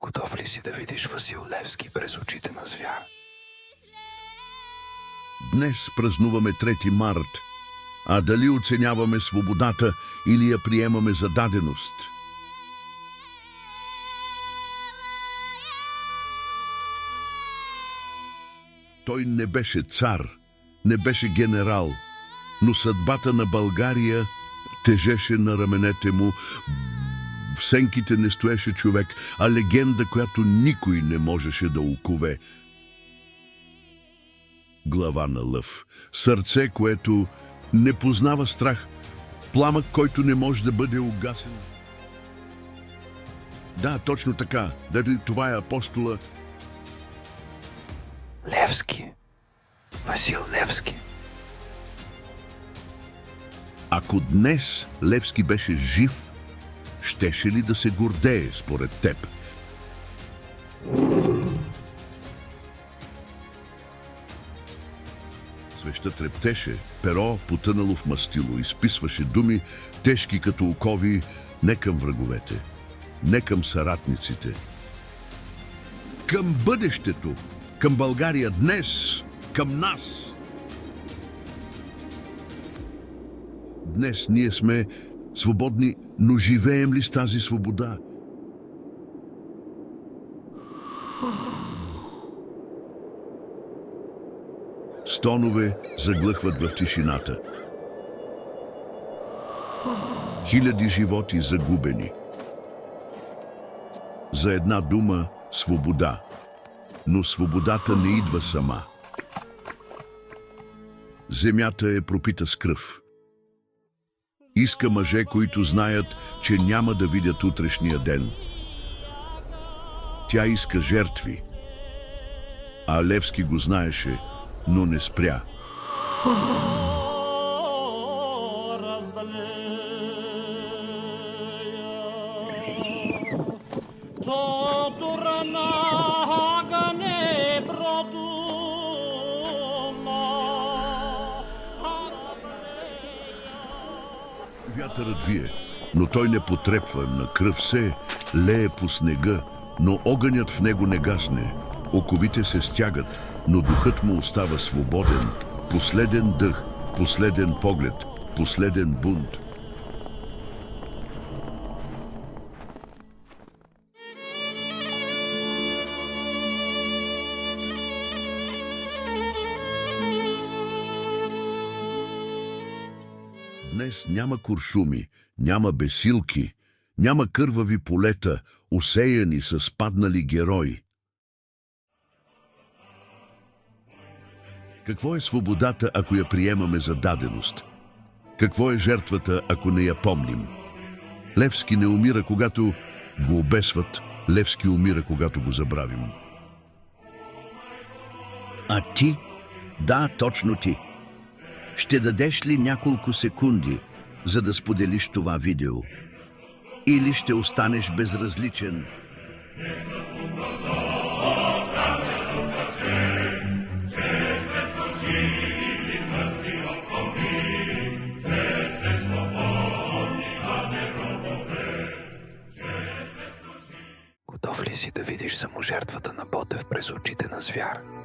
Готов ли си да видиш Васил Левски през очите на звяр? Днес празнуваме 3 март, а дали оценяваме свободата или я приемаме за даденост? Той не беше цар, не беше генерал, но съдбата на България тежеше на раменете му. В сенките не стоеше човек, а легенда, която никой не можеше да окове. Глава на лъв, сърце, което не познава страх, пламък, който не може да бъде угасен. Да, точно така. Дали това е апостола? Левски. Васил Левски. Ако днес Левски беше жив, щеше ли да се гордее според теб? Свеща трептеше, перо потънало в мастило, изписваше думи, тежки като окови, не към враговете, не към съратниците. Към бъдещето, към България днес, към нас. Днес ние сме свободни, но живеем ли с тази свобода? Стонове заглъхват в тишината. Хиляди животи загубени. За една дума – свобода. Но свободата не идва сама. Земята е пропита с кръв. Иска мъже, които знаят, че няма да видят утрешния ден. Тя иска жертви. А Левски го знаеше, но не спря. Вятърът вие, но той не потрепва, на кръв се лее по снега, но огънят в него не гасне. Оковите се стягат, но духът му остава свободен. Последен дъх, последен поглед, последен бунт. Днес няма куршуми, няма бесилки, няма кървави полета, усеяни с паднали герои. Какво е свободата, ако я приемаме за даденост? Какво е жертвата, ако не я помним? Левски не умира, когато го обесват, Левски умира, когато го забравим. А ти? Да, точно ти. Ще дадеш ли няколко секунди, за да споделиш това видео? Или ще останеш безразличен? Готов ли си да видиш саможертвата на Ботев през очите на звяр?